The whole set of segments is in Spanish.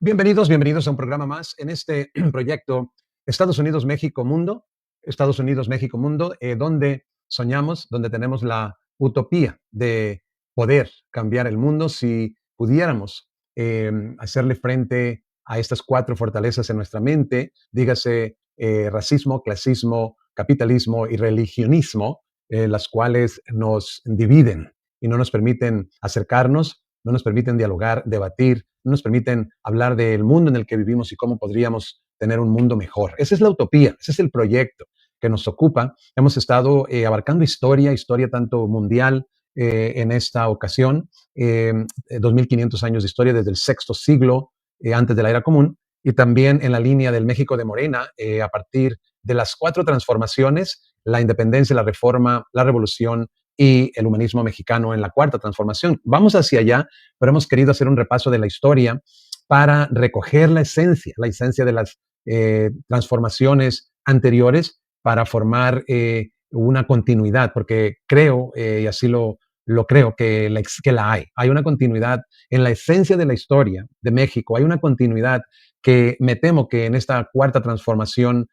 Bienvenidos, bienvenidos a un programa más en este proyecto Estados Unidos, México, Mundo. Estados Unidos, México, Mundo, donde soñamos, donde tenemos la utopía de poder cambiar el mundo si pudiéramos hacerle frente a estas cuatro fortalezas en nuestra mente, dígase racismo, clasismo, capitalismo y religionismo, las cuales nos dividen y no nos permiten acercarnos, no nos permiten dialogar, debatir, no nos permiten hablar del mundo en el que vivimos y cómo podríamos tener un mundo mejor. Esa es la utopía, ese es el proyecto que nos ocupa. Hemos estado abarcando historia tanto mundial en esta ocasión, 2500 años de historia desde el sexto siglo antes de la era común, y también en la línea del México de Morena, a partir de las cuatro transformaciones: la independencia, la reforma, la revolución y el humanismo mexicano en la cuarta transformación. Vamos hacia allá, pero hemos querido hacer un repaso de la historia para recoger la esencia de las transformaciones anteriores para formar una continuidad, porque creo, y así lo creo, que la hay. Hay una continuidad en la esencia de la historia de México, hay una continuidad que me temo que en esta cuarta transformación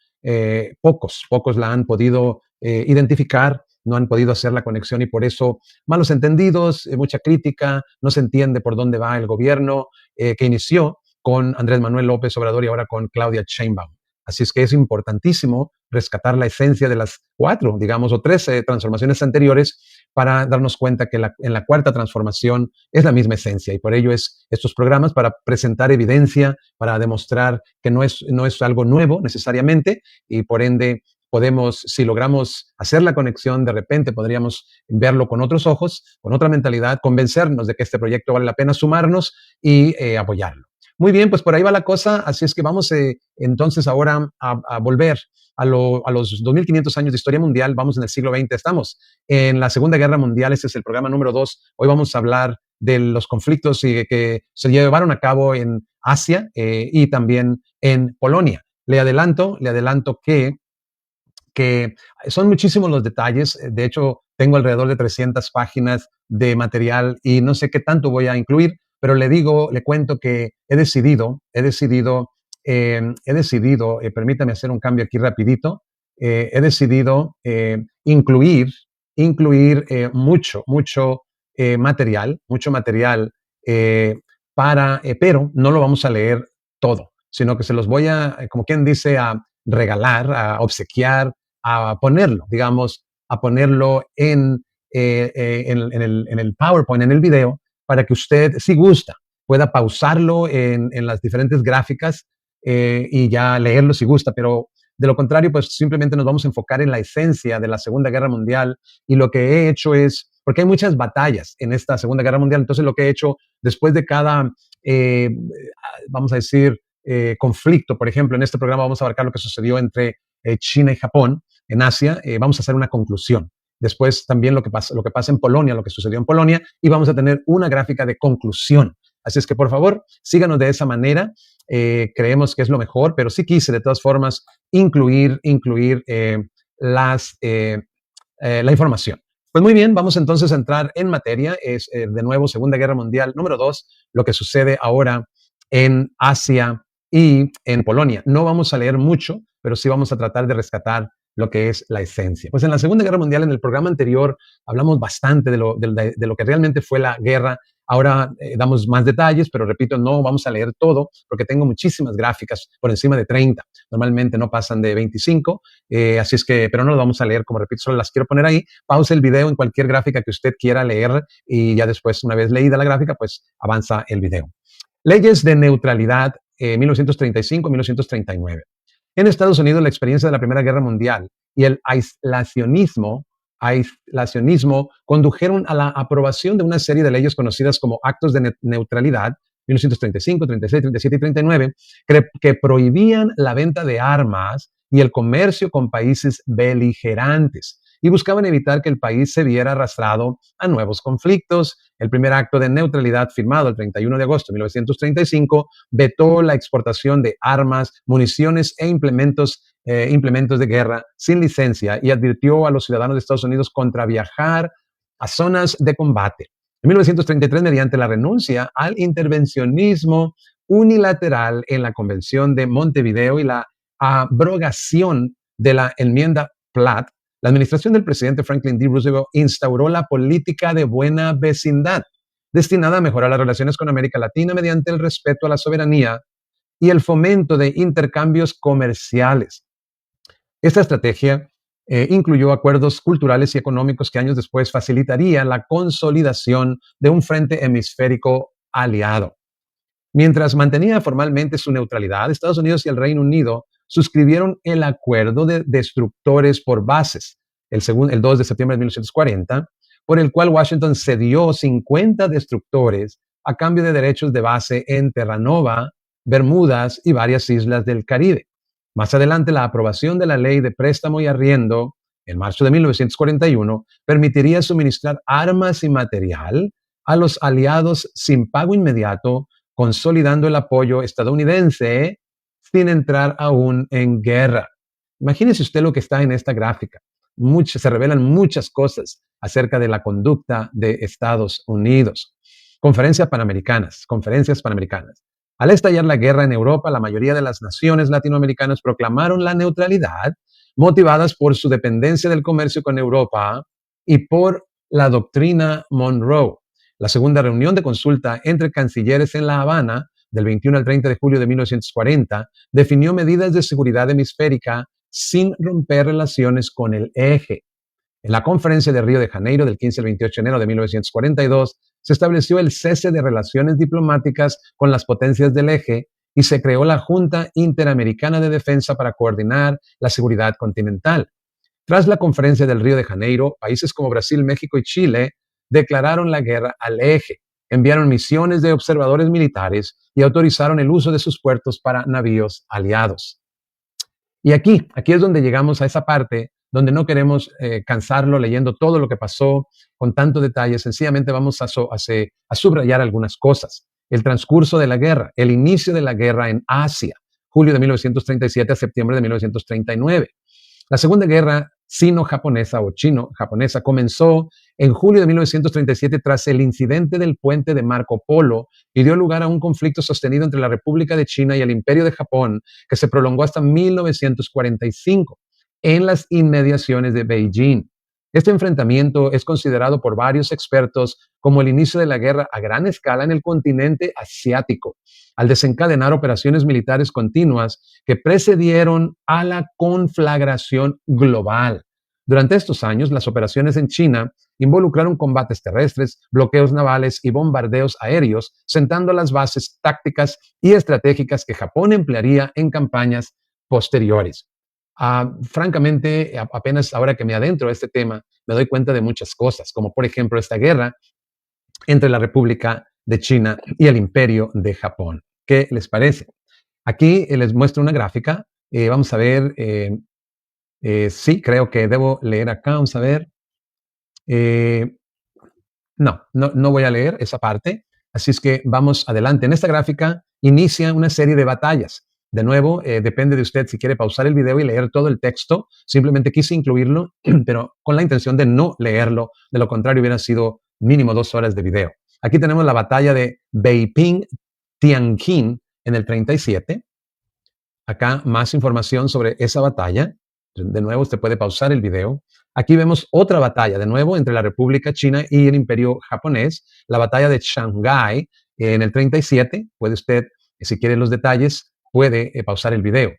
pocos la han podido identificar, no han podido hacer la conexión, y por eso malos entendidos, mucha crítica, no se entiende por dónde va el gobierno que inició con Andrés Manuel López Obrador y ahora con Claudia Sheinbaum. Así es que es importantísimo rescatar la esencia de las cuatro, digamos, o tres transformaciones anteriores para darnos cuenta que en la cuarta transformación es la misma esencia, y por ello es estos programas para presentar evidencia, para demostrar que no es algo nuevo necesariamente, y por ende podemos, si logramos hacer la conexión, de repente podríamos verlo con otros ojos, con otra mentalidad, convencernos de que este proyecto vale la pena sumarnos y apoyarlo. Muy bien, pues por ahí va la cosa, así es que vamos entonces ahora a volver a los 2500 años de historia mundial. Vamos en el siglo XX, estamos en la Segunda Guerra Mundial. Este es el programa número 2. Hoy vamos a hablar de los conflictos que se llevaron a cabo en Asia y también en Polonia. Le adelanto que son muchísimos los detalles. De hecho, tengo alrededor de 300 páginas de material y no sé qué tanto voy a incluir, pero le cuento que permítame hacer un cambio aquí rapidito. He decidido incluir mucho material pero no lo vamos a leer todo, sino que se los voy como quien dice, a regalar, a obsequiar, a ponerlo, digamos, a ponerlo en el PowerPoint, en el video, para que usted, si gusta, pueda pausarlo en las diferentes gráficas y ya leerlo si gusta, pero de lo contrario, pues simplemente nos vamos a enfocar en la esencia de la Segunda Guerra Mundial. Y lo que he hecho es, porque hay muchas batallas en esta Segunda Guerra Mundial, entonces lo que he hecho después de cada, vamos a decir, conflicto, por ejemplo, en este programa vamos a abarcar lo que sucedió entre China y Japón en Asia. Vamos a hacer una conclusión. Después también lo que pasa en Polonia, lo que sucedió en Polonia, y vamos a tener una gráfica de conclusión. Así es que, por favor, síganos de esa manera. Creemos que es lo mejor, pero sí quise, de todas formas, incluir la información. Pues muy bien, vamos entonces a entrar en materia. Es, de nuevo, Segunda Guerra Mundial número 2, lo que sucede ahora en Asia y en Polonia. No vamos a leer mucho, pero sí vamos a tratar de rescatar lo que es la esencia. Pues en la Segunda Guerra Mundial, en el programa anterior, hablamos bastante de lo que realmente fue la guerra. Ahora damos más detalles, pero repito, no vamos a leer todo porque tengo muchísimas gráficas, por encima de 30. Normalmente no pasan de 25, así es que, pero no lo vamos a leer, como repito, solo las quiero poner ahí. Pause el video en cualquier gráfica que usted quiera leer y ya después, una vez leída la gráfica, pues avanza el video. Leyes de neutralidad, 1935-1939. En Estados Unidos, la experiencia de la Primera Guerra Mundial y el aislacionismo condujeron a la aprobación de una serie de leyes conocidas como actos de neutralidad, 1935, 36, 37 y 39, que prohibían la venta de armas y el comercio con países beligerantes y buscaban evitar que el país se viera arrastrado a nuevos conflictos. El primer acto de neutralidad, firmado el 31 de agosto de 1935, vetó la exportación de armas, municiones e implementos de guerra sin licencia y advirtió a los ciudadanos de Estados Unidos contra viajar a zonas de combate. En 1933, mediante la renuncia al intervencionismo unilateral en la Convención de Montevideo y la abrogación de la enmienda Platt, la administración del presidente Franklin D. Roosevelt instauró la política de buena vecindad, destinada a mejorar las relaciones con América Latina mediante el respeto a la soberanía y el fomento de intercambios comerciales. Esta estrategia incluyó acuerdos culturales y económicos que años después facilitarían la consolidación de un frente hemisférico aliado. Mientras mantenía formalmente su neutralidad, Estados Unidos y el Reino Unido suscribieron el Acuerdo de Destructores por Bases, el 2 de septiembre de 1940, por el cual Washington cedió 50 destructores a cambio de derechos de base en Terranova, Bermudas y varias islas del Caribe. Más adelante, la aprobación de la Ley de Préstamo y Arriendo, en marzo de 1941, permitiría suministrar armas y material a los aliados sin pago inmediato, consolidando el apoyo estadounidense sin entrar aún en guerra. Imagínese usted lo que está en esta gráfica. Se revelan muchas cosas acerca de la conducta de Estados Unidos. Conferencias panamericanas. Al estallar la guerra en Europa, la mayoría de las naciones latinoamericanas proclamaron la neutralidad, motivadas por su dependencia del comercio con Europa y por la doctrina Monroe. La segunda reunión de consulta entre cancilleres en La Habana, del 21 al 30 de julio de 1940, definió medidas de seguridad hemisférica sin romper relaciones con el eje. En la conferencia de Río de Janeiro, del 15 al 28 de enero de 1942, se estableció el cese de relaciones diplomáticas con las potencias del eje y se creó la Junta Interamericana de Defensa para coordinar la seguridad continental. Tras la conferencia del Río de Janeiro, países como Brasil, México y Chile declararon la guerra al eje, enviaron misiones de observadores militares y autorizaron el uso de sus puertos para navíos aliados. Y aquí es donde llegamos a esa parte donde no queremos cansarlo leyendo todo lo que pasó con tanto detalle. Sencillamente vamos a subrayar algunas cosas. El transcurso de la guerra, el inicio de la guerra en Asia, julio de 1937 a septiembre de 1939. La Segunda Guerra Sino-Japonesa o Chino-Japonesa comenzó en julio de 1937 tras el incidente del puente de Marco Polo y dio lugar a un conflicto sostenido entre la República de China y el Imperio de Japón que se prolongó hasta 1945 en las inmediaciones de Beijing. Este enfrentamiento es considerado por varios expertos como el inicio de la guerra a gran escala en el continente asiático, al desencadenar operaciones militares continuas que precedieron a la conflagración global. Durante estos años, las operaciones en China involucraron combates terrestres, bloqueos navales y bombardeos aéreos, sentando las bases tácticas y estratégicas que Japón emplearía en campañas posteriores. Francamente, apenas ahora que me adentro a este tema, me doy cuenta de muchas cosas, como por ejemplo esta guerra entre la República de China y el Imperio de Japón. ¿Qué les parece? Aquí les muestro una gráfica. Vamos a ver. Sí, creo que debo leer acá. Vamos a ver. No voy a leer esa parte. Así es que vamos adelante. En esta gráfica inicia una serie de batallas. De nuevo, depende de usted si quiere pausar el video y leer todo el texto. Simplemente quise incluirlo, pero con la intención de no leerlo. De lo contrario, hubiera sido mínimo 2 horas de video. Aquí tenemos la batalla de Beiping-Tianjin en el 37. Acá más información sobre esa batalla. De nuevo, usted puede pausar el video. Aquí vemos otra batalla, de nuevo, entre la República China y el Imperio Japonés, la batalla de Shanghái en el 37. Puede usted, si quiere los detalles, puede pausar el video.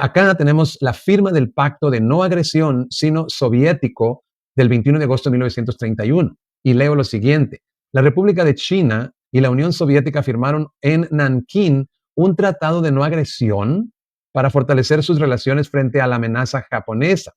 Acá tenemos la firma del Pacto de No Agresión Sino-Soviético del 21 de agosto de 1931. Y leo lo siguiente. La República de China y la Unión Soviética firmaron en Nankín un tratado de no agresión para fortalecer sus relaciones frente a la amenaza japonesa.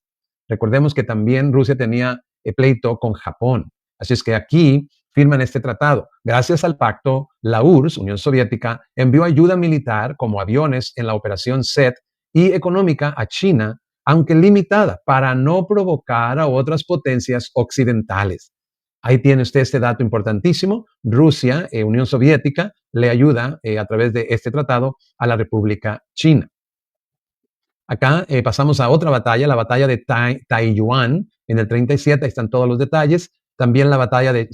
Recordemos que también Rusia tenía pleito con Japón. Así es que aquí firman este tratado. Gracias al pacto, la URSS, Unión Soviética, envió ayuda militar como aviones en la operación SET y económica a China, aunque limitada, para no provocar a otras potencias occidentales. Ahí tiene usted este dato importantísimo. Rusia, Unión Soviética, le ayuda a través de este tratado a la República China. Acá pasamos a otra batalla, la batalla de Taiyuan en el 37, ahí están todos los detalles. También la batalla de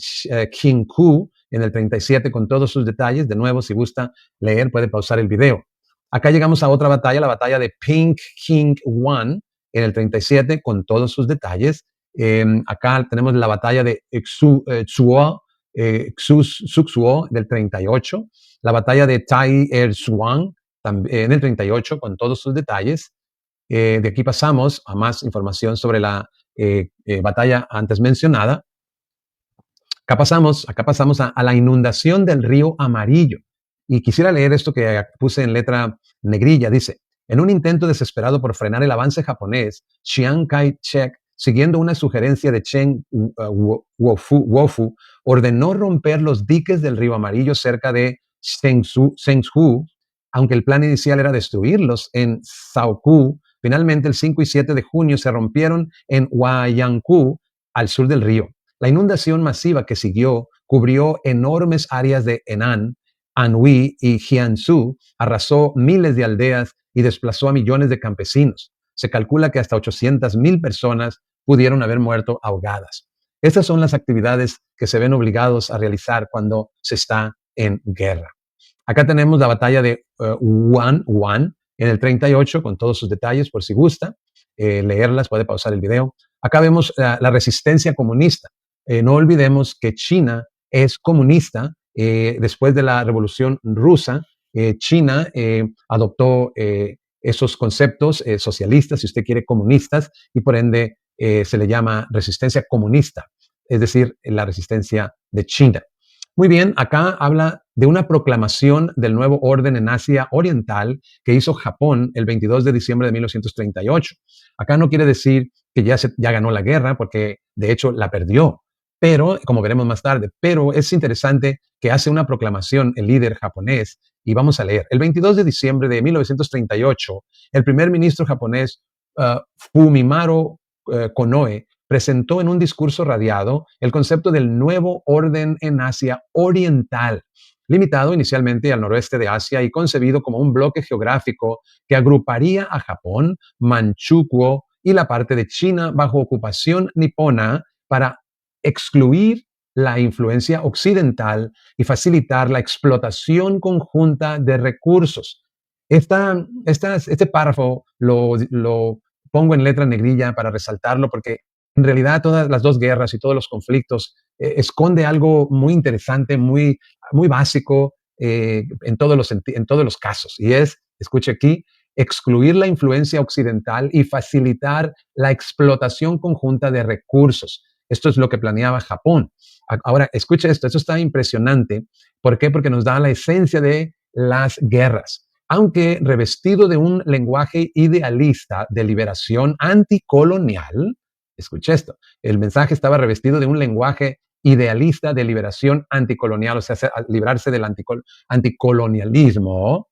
Qingku en el 37 con todos sus detalles. De nuevo, si gusta leer, puede pausar el video. Acá llegamos a otra batalla, la batalla de Ping King One, en el 37 con todos sus detalles. Acá tenemos la batalla de Xuxuo del 38, la batalla de Tai Er Suan en el 38 con todos sus detalles. De aquí pasamos a más información sobre la batalla antes mencionada. Acá pasamos a la inundación del río Amarillo. Y quisiera leer esto que puse en letra negrilla. Dice, en un intento desesperado por frenar el avance japonés, Chiang Kai-shek, siguiendo una sugerencia de Chen Wofu, ordenó romper los diques del río Amarillo cerca de Shenzhou, aunque el plan inicial era destruirlos en Shaoku. Finalmente, el 5 y 7 de junio se rompieron en Huaiyanku, al sur del río. La inundación masiva que siguió cubrió enormes áreas de Henan, Anhui y Jiangsu, arrasó miles de aldeas y desplazó a millones de campesinos. Se calcula que hasta 800,000 personas pudieron haber muerto ahogadas. Estas son las actividades que se ven obligados a realizar cuando se está en guerra. Acá tenemos la batalla de Wan en el 38 con todos sus detalles, por si gusta leerlas, puede pausar el video. Acá vemos la resistencia comunista. No olvidemos que China es comunista. Después de la Revolución Rusa, China adoptó esos conceptos socialistas, si usted quiere, comunistas, y por ende se le llama resistencia comunista, es decir, la resistencia de China. Muy bien, acá habla de una proclamación del nuevo orden en Asia Oriental que hizo Japón el 22 de diciembre de 1938. Acá no quiere decir que ya ganó la guerra, porque de hecho la perdió, pero, como veremos más tarde, pero es interesante que hace una proclamación el líder japonés, y vamos a leer. El 22 de diciembre de 1938, el primer ministro japonés Fumimaro Konoe presentó en un discurso radiado el concepto del nuevo orden en Asia Oriental, limitado inicialmente al noroeste de Asia y concebido como un bloque geográfico que agruparía a Japón, Manchukuo y la parte de China bajo ocupación nipona para excluir la influencia occidental y facilitar la explotación conjunta de recursos. Este párrafo lo pongo en letra negrilla para resaltarlo porque en realidad todas las dos guerras y todos los conflictos esconde algo muy interesante, muy básico en todos los casos. Y es, escuche aquí, excluir la influencia occidental y facilitar la explotación conjunta de recursos. Esto es lo que planeaba Japón. Ahora, escuche esto está impresionante. ¿Por qué? Porque nos da la esencia de las guerras. Aunque revestido de un lenguaje idealista de liberación anticolonial, escuche esto, el mensaje estaba revestido de un lenguaje idealista de liberación anticolonial, o sea, librarse del anticolonialismo.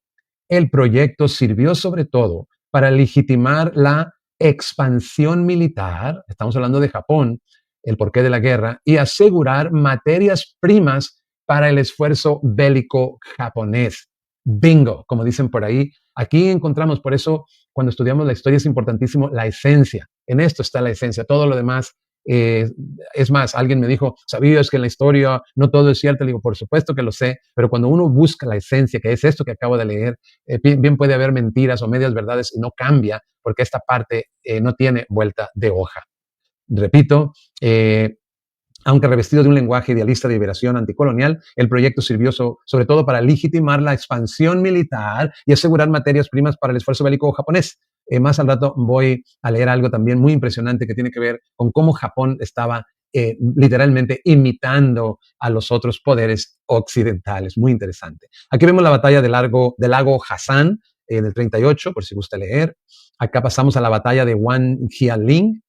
El proyecto sirvió sobre todo para legitimar la expansión militar, estamos hablando de Japón, el porqué de la guerra, y asegurar materias primas para el esfuerzo bélico japonés. Bingo, como dicen por ahí. Aquí encontramos, por eso, cuando estudiamos la historia es importantísimo la esencia. En esto está la esencia. Todo lo demás, es más, alguien me dijo, ¿sabías que en la historia no todo es cierto? Le digo, por supuesto que lo sé, pero cuando uno busca la esencia, que es esto que acabo de leer, bien puede haber mentiras o medias verdades y no cambia, porque esta parte no tiene vuelta de hoja. Repito, aunque revestido de un lenguaje idealista de liberación anticolonial, el proyecto sirvió sobre todo para legitimar la expansión militar y asegurar materias primas para el esfuerzo bélico japonés. Más al rato voy a leer algo también muy impresionante que tiene que ver con cómo Japón estaba literalmente imitando a los otros poderes occidentales. Muy interesante. Aquí vemos la batalla del lago Hassan del 38, por si gusta leer. Acá pasamos a la batalla de Wanjialing,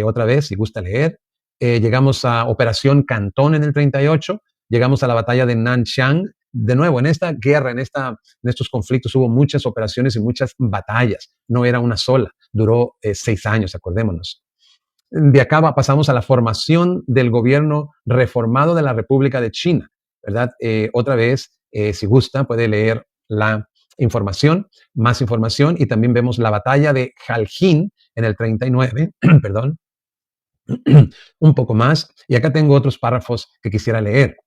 otra vez, si gusta leer. Llegamos a Operación Cantón en el 38, llegamos a la batalla de Nanchang. De nuevo, en esta guerra, en estos conflictos hubo muchas operaciones y muchas batallas, no era una sola, duró 6 años, acordémonos. De acá pasamos a la formación del gobierno reformado de la República de China, ¿verdad? Otra vez, si gusta, puede leer la información, más información, y también vemos la batalla de Jalgin en el 39, perdón, un poco más, y acá tengo otros párrafos que quisiera leer.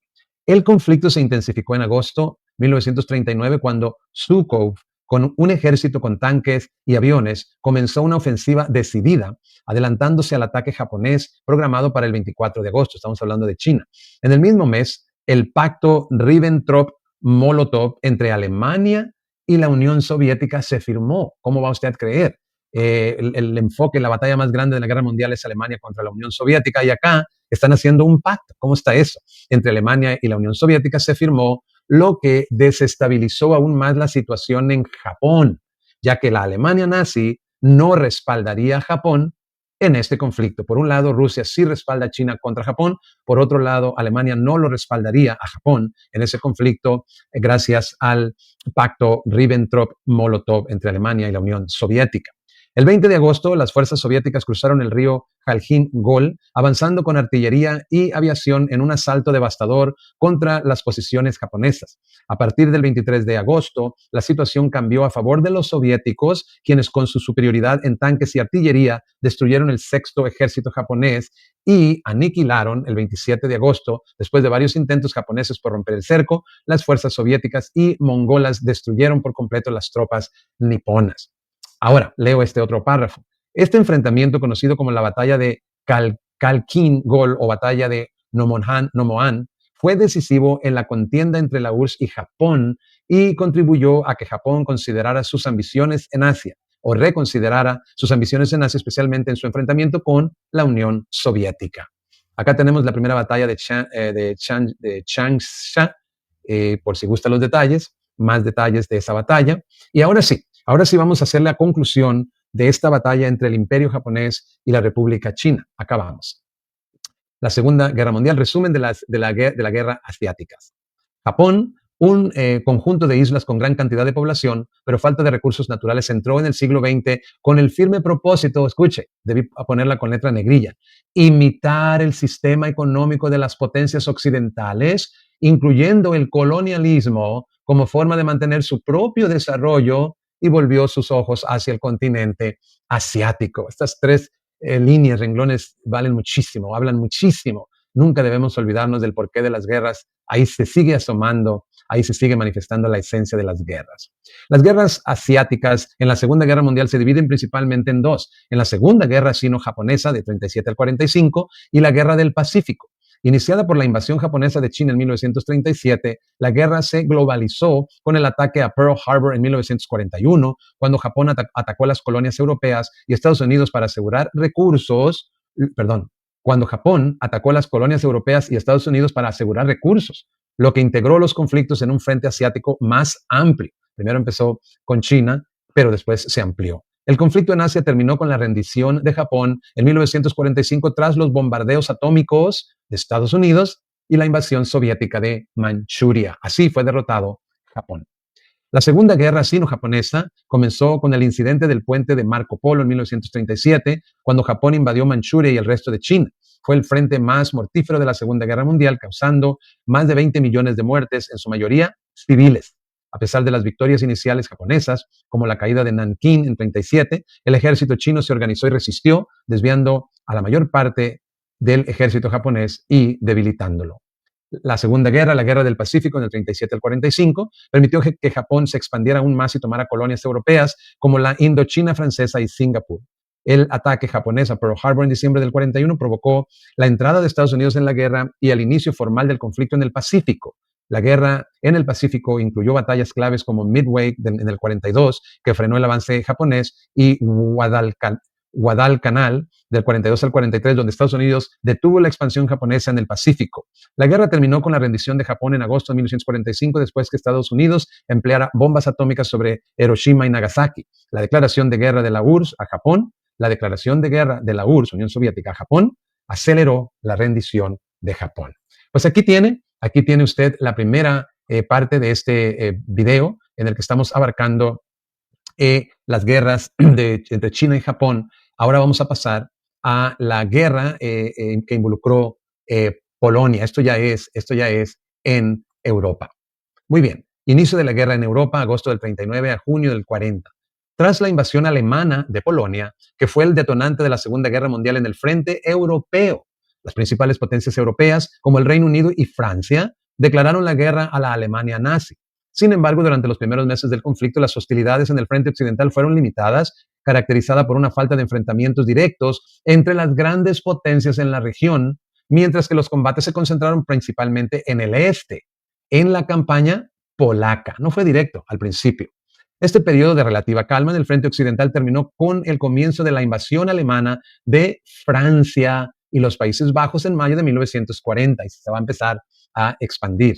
El conflicto se intensificó en agosto de 1939 cuando Zhukov, con un ejército con tanques y aviones, comenzó una ofensiva decidida, adelantándose al ataque japonés programado para el 24 de agosto. Estamos hablando de China. En el mismo mes, el pacto Ribbentrop-Molotov entre Alemania y la Unión Soviética se firmó. ¿Cómo va usted a creer? El enfoque, la batalla más grande de la guerra mundial es Alemania contra la Unión Soviética, y acá están haciendo un pacto. ¿Cómo está eso? Entre Alemania y la Unión Soviética se firmó, lo que desestabilizó aún más la situación en Japón, ya que la Alemania nazi no respaldaría a Japón en este conflicto. Por un lado, Rusia sí respalda a China contra Japón. Por otro lado, Alemania no lo respaldaría a Japón en ese conflicto gracias al pacto Ribbentrop-Molotov entre Alemania y la Unión Soviética. El 20 de agosto, las fuerzas soviéticas cruzaron el río Jaljín-Gol, avanzando con artillería y aviación en un asalto devastador contra las posiciones japonesas. A partir del 23 de agosto, la situación cambió a favor de los soviéticos, quienes con su superioridad en tanques y artillería destruyeron el sexto ejército japonés y aniquilaron el 27 de agosto, después de varios intentos japoneses por romper el cerco, las fuerzas soviéticas y mongolas destruyeron por completo las tropas niponas. Ahora, leo este otro párrafo. Este enfrentamiento, conocido como la batalla de Khalkhin-Gol o batalla de Nomohan, fue decisivo en la contienda entre la URSS y Japón y contribuyó a que Japón considerara sus ambiciones en Asia o reconsiderara sus ambiciones en Asia, especialmente en su enfrentamiento con la Unión Soviética. Acá tenemos la primera batalla de Changsha, por si gustan los detalles, más detalles de esa batalla. Y ahora sí vamos a hacer la conclusión de esta batalla entre el Imperio japonés y la República China. Acá vamos. La Segunda Guerra Mundial, resumen de la guerra asiática. Japón, un conjunto de islas con gran cantidad de población, pero falta de recursos naturales, entró en el siglo XX con el firme propósito, escuche, debí ponerla con letra negrilla, imitar el sistema económico de las potencias occidentales, incluyendo el colonialismo como forma de mantener su propio desarrollo, y volvió sus ojos hacia el continente asiático. Estas tres líneas, renglones, valen muchísimo, hablan muchísimo. Nunca debemos olvidarnos del porqué de las guerras. Ahí se sigue asomando, ahí se sigue manifestando la esencia de las guerras. Las guerras asiáticas en la Segunda Guerra Mundial se dividen principalmente en dos: en la Segunda Guerra Sino-Japonesa de 37 al 45 y la Guerra del Pacífico. Iniciada por la invasión japonesa de China en 1937, la guerra se globalizó con el ataque a Pearl Harbor en 1941, cuando Japón atacó a las colonias europeas y Estados Unidos para asegurar recursos, perdón, cuando Japón atacó a las colonias europeas y Estados Unidos para asegurar recursos, lo que integró los conflictos en un frente asiático más amplio. Primero empezó con China, pero después se amplió. El conflicto en Asia terminó con la rendición de Japón en 1945 tras los bombardeos atómicos de Estados Unidos y la invasión soviética de Manchuria. Así fue derrotado Japón. La Segunda Guerra Sino-Japonesa comenzó con el incidente del puente de Marco Polo en 1937, cuando Japón invadió Manchuria y el resto de China. Fue el frente más mortífero de la Segunda Guerra Mundial, causando más de 20 millones de muertes, en su mayoría civiles. A pesar de las victorias iniciales japonesas, como la caída de Nankín en 37, el ejército chino se organizó y resistió, desviando a la mayor parte del ejército japonés y debilitándolo. La Segunda Guerra, la Guerra del Pacífico en el 37 al 45, permitió que Japón se expandiera aún más y tomara colonias europeas como la Indochina francesa y Singapur. El ataque japonés a Pearl Harbor en diciembre del 41 provocó la entrada de Estados Unidos en la guerra y el inicio formal del conflicto en el Pacífico. La guerra en el Pacífico incluyó batallas claves como Midway en el 42, que frenó el avance japonés, y Guadalcanal del 42 al 43, donde Estados Unidos detuvo la expansión japonesa en el Pacífico. La guerra terminó con la rendición de Japón en agosto de 1945, después que Estados Unidos empleara bombas atómicas sobre Hiroshima y Nagasaki. La declaración de guerra de la URSS a Japón, la declaración de guerra de la URSS, Unión Soviética, a Japón, aceleró la rendición de Japón. Pues aquí tiene usted la primera parte de este video en el que estamos abarcando las guerras entre China y Japón. Ahora vamos a pasar a la guerra que involucró Polonia. Esto ya es en Europa. Muy bien. Inicio de la guerra en Europa, agosto del 39 a junio del 40. Tras la invasión alemana de Polonia, que fue el detonante de la Segunda Guerra Mundial en el frente europeo, las principales potencias europeas, como el Reino Unido y Francia, declararon la guerra a la Alemania nazi. Sin embargo, durante los primeros meses del conflicto, las hostilidades en el frente occidental fueron limitadas, caracterizada por una falta de enfrentamientos directos entre las grandes potencias en la región, mientras que los combates se concentraron principalmente en el este, en la campaña polaca. No fue directo al principio. Este periodo de relativa calma en el frente occidental terminó con el comienzo de la invasión alemana de Francia y los Países Bajos en mayo de 1940 y se va a empezar a expandir.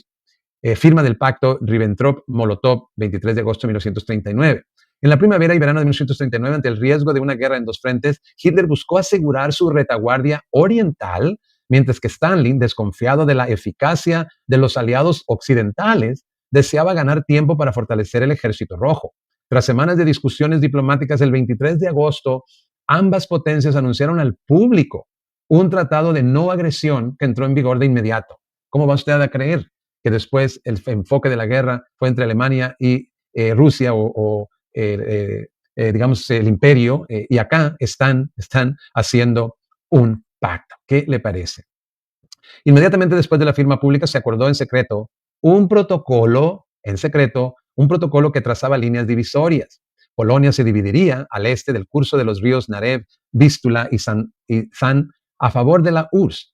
Firma del pacto Ribbentrop-Molotov, 23 de agosto de 1939. En la primavera y verano de 1939, ante el riesgo de una guerra en dos frentes, Hitler buscó asegurar su retaguardia oriental, mientras que Stalin, desconfiado de la eficacia de los aliados occidentales, deseaba ganar tiempo para fortalecer el ejército rojo. Tras semanas de discusiones diplomáticas, el 23 de agosto, ambas potencias anunciaron al público un tratado de no agresión que entró en vigor de inmediato. ¿Cómo va usted a creer que después el enfoque de la guerra fue entre Alemania y Rusia digamos, el imperio, y acá están haciendo un pacto? ¿Qué le parece? Inmediatamente después de la firma pública se acordó en secreto un protocolo, un protocolo que trazaba líneas divisorias. Polonia se dividiría al este del curso de los ríos Narev, Vístula y San a favor de la URSS.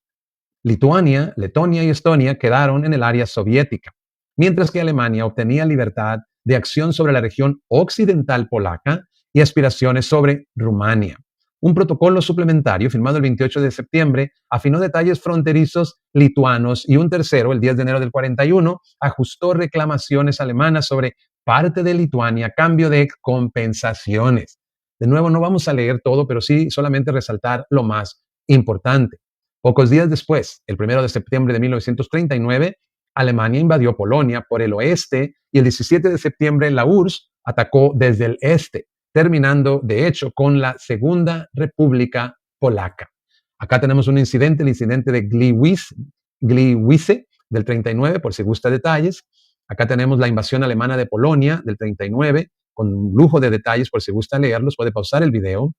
Lituania, Letonia y Estonia quedaron en el área soviética, mientras que Alemania obtenía libertad de acción sobre la región occidental polaca y aspiraciones sobre Rumania. Un protocolo suplementario firmado el 28 de septiembre afinó detalles fronterizos lituanos y un tercero, el 10 de enero del 41, ajustó reclamaciones alemanas sobre parte de Lituania a cambio de compensaciones. De nuevo, no vamos a leer todo, pero sí solamente resaltar lo más importante. Pocos días después, el 1 de septiembre de 1939, Alemania invadió Polonia por el oeste y el 17 de septiembre la URSS atacó desde el este, terminando de hecho con la Segunda República Polaca. Acá tenemos un incidente, el incidente de Gliwice del 39, por si gusta detalles. Acá tenemos la invasión alemana de Polonia del 39, con un lujo de detalles, por si gusta leerlos, puede pausar el video.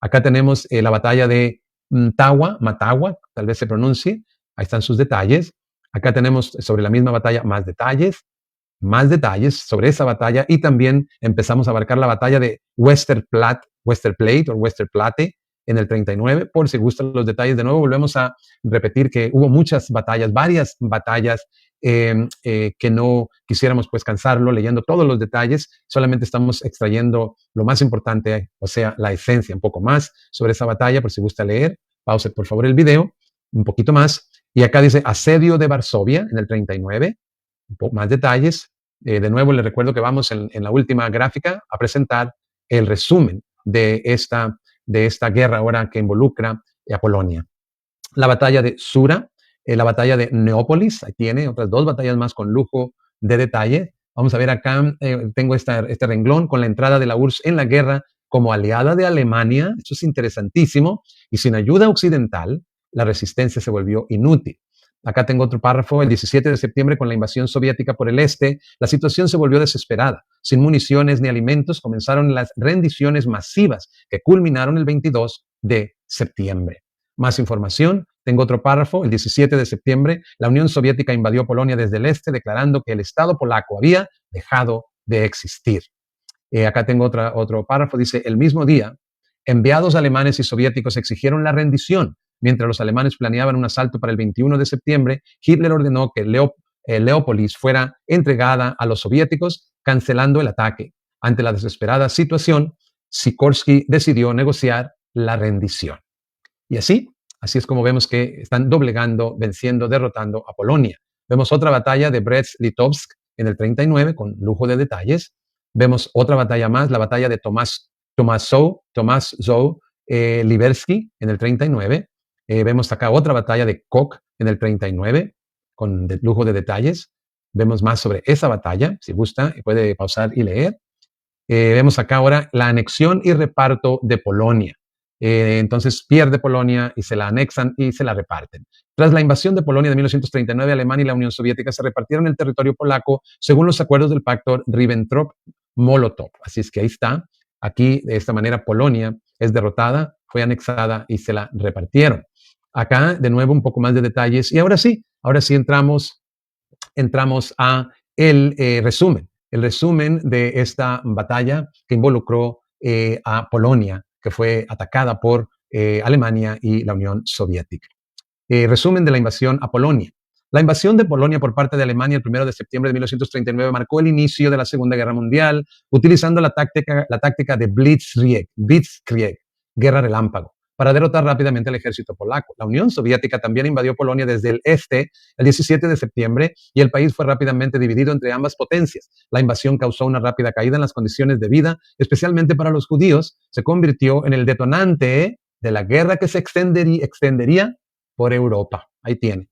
Acá tenemos la batalla de Matagua, tal vez se pronuncie. Ahí están sus detalles. Acá tenemos sobre la misma batalla más detalles sobre esa batalla y también empezamos a abarcar la batalla de Westerplatte o Westerplatte en el 39. Por si gustan los detalles, de nuevo volvemos a repetir que hubo muchas batallas, varias batallas que no quisiéramos pues cansarlo leyendo todos los detalles, solamente estamos extrayendo lo más importante, o sea, la esencia, un poco más sobre esa batalla, por si gusta leer, pause por favor el video, un poquito más, y acá dice asedio de Varsovia en el 39, un poco más detalles. De nuevo les recuerdo que vamos en la última gráfica a presentar el resumen de esta guerra ahora que involucra a Polonia. La batalla de Sura, la batalla de Neópolis, ahí tiene otras dos batallas más con lujo de detalle. Vamos a ver acá, tengo este renglón con la entrada de la URSS en la guerra como aliada de Alemania. Eso es interesantísimo. Y sin ayuda occidental, la resistencia se volvió inútil. Acá tengo otro párrafo. El 17 de septiembre, con la invasión soviética por el este, la situación se volvió desesperada. Sin municiones ni alimentos, comenzaron las rendiciones masivas que culminaron el 22 de septiembre. Más información, tengo otro párrafo. El 17 de septiembre, la Unión Soviética invadió Polonia desde el este, declarando que el Estado polaco había dejado de existir. Acá tengo otro párrafo. Dice, el mismo día, enviados alemanes y soviéticos exigieron la rendición. Mientras los alemanes planeaban un asalto para el 21 de septiembre, Hitler ordenó que Leópolis fuera entregada a los soviéticos, cancelando el ataque. Ante la desesperada situación, Sikorsky decidió negociar la rendición. Y así es como vemos que están doblegando, venciendo, derrotando a Polonia. Vemos otra batalla de Brest-Litovsk en el 39 con lujo de detalles. Vemos otra batalla más, la batalla de Tomaszów Liberski en el 39. Vemos acá otra batalla de Koch en el 39 con lujo de detalles. Vemos más sobre esa batalla, si gusta, puede pausar y leer. Vemos acá ahora la anexión y reparto de Polonia. Entonces pierde Polonia y se la anexan y se la reparten. Tras la invasión de Polonia de 1939, Alemania y la Unión Soviética se repartieron el territorio polaco según los acuerdos del pacto Ribbentrop-Molotov. Así es que ahí está. Aquí, de esta manera, Polonia es derrotada, fue anexada y se la repartieron. Acá, de nuevo, un poco más de detalles. Y ahora sí entramos entramos a el resumen de esta batalla que involucró a Polonia, que fue atacada por Alemania y la Unión Soviética. Resumen de la invasión a Polonia. La invasión de Polonia por parte de Alemania el 1 de septiembre de 1939 marcó el inicio de la Segunda Guerra Mundial, utilizando la táctica de Blitzkrieg, guerra relámpago, para derrotar rápidamente al ejército polaco. La Unión Soviética también invadió Polonia desde el este el 17 de septiembre y el país fue rápidamente dividido entre ambas potencias. La invasión causó una rápida caída en las condiciones de vida, especialmente para los judíos. Se convirtió en el detonante de la guerra que se extendería por Europa. Ahí tiene.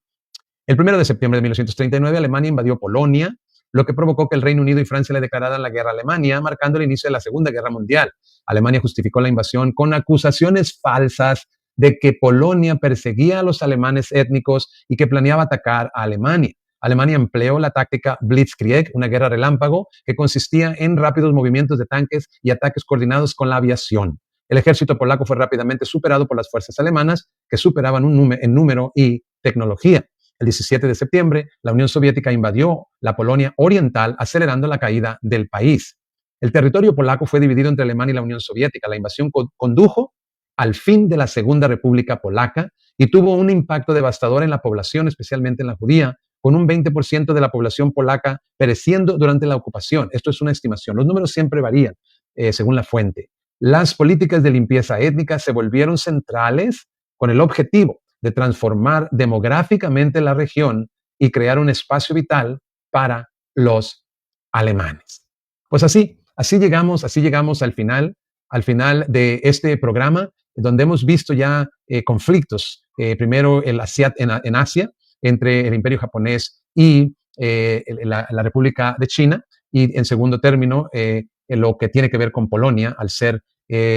El 1 de septiembre de 1939, Alemania invadió Polonia, lo que provocó que el Reino Unido y Francia le declararan la guerra a Alemania, marcando el inicio de la Segunda Guerra Mundial. Alemania justificó la invasión con acusaciones falsas de que Polonia perseguía a los alemanes étnicos y que planeaba atacar a Alemania. Alemania empleó la táctica Blitzkrieg, una guerra relámpago que consistía en rápidos movimientos de tanques y ataques coordinados con la aviación. El ejército polaco fue rápidamente superado por las fuerzas alemanas, que superaban en número y tecnología. El 17 de septiembre, la Unión Soviética invadió la Polonia Oriental, acelerando la caída del país. El territorio polaco fue dividido entre Alemania y la Unión Soviética. La invasión condujo al fin de la Segunda República Polaca y tuvo un impacto devastador en la población, especialmente en la judía, con un 20% de la población polaca pereciendo durante la ocupación. Esto es una estimación. Los números siempre varían según la fuente. Las políticas de limpieza étnica se volvieron centrales con el objetivo de transformar demográficamente la región y crear un espacio vital para los alemanes. Pues así llegamos al final de este programa, donde hemos visto ya conflictos, primero en Asia, entre el Imperio japonés y la República de China, y en segundo término, en lo que tiene que ver con Polonia, al ser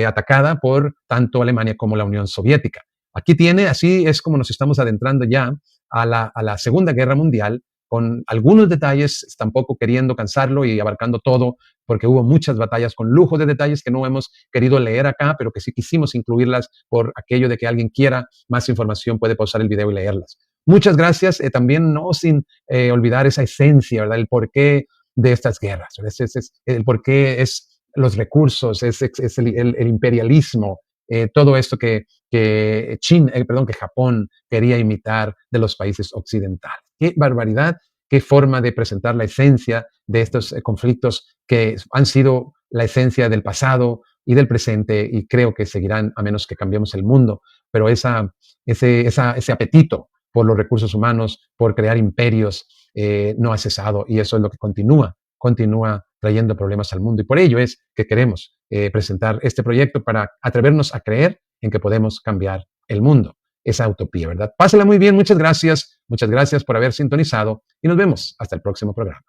atacada por tanto Alemania como la Unión Soviética. Aquí tiene, así es como nos estamos adentrando ya a la Segunda Guerra Mundial, con algunos detalles, tampoco queriendo cansarlo y abarcando todo, porque hubo muchas batallas con lujo de detalles que no hemos querido leer acá, pero que sí quisimos incluirlas por aquello de que alguien quiera más información, puede pausar el video y leerlas. Muchas gracias, también no sin olvidar esa esencia, ¿verdad? El porqué de estas guerras, el porqué es los recursos, es el imperialismo, todo esto que Japón quería imitar de los países occidentales. Qué barbaridad, qué forma de presentar la esencia de estos conflictos que han sido la esencia del pasado y del presente, y creo que seguirán a menos que cambiemos el mundo. Pero ese apetito por los recursos humanos, por crear imperios, no ha cesado, y eso es lo que continúa trayendo problemas al mundo. Y por ello es que queremos presentar este proyecto para atrevernos a creer en que podemos cambiar el mundo. Esa utopía, ¿verdad? Pásela muy bien, muchas gracias por haber sintonizado y nos vemos hasta el próximo programa.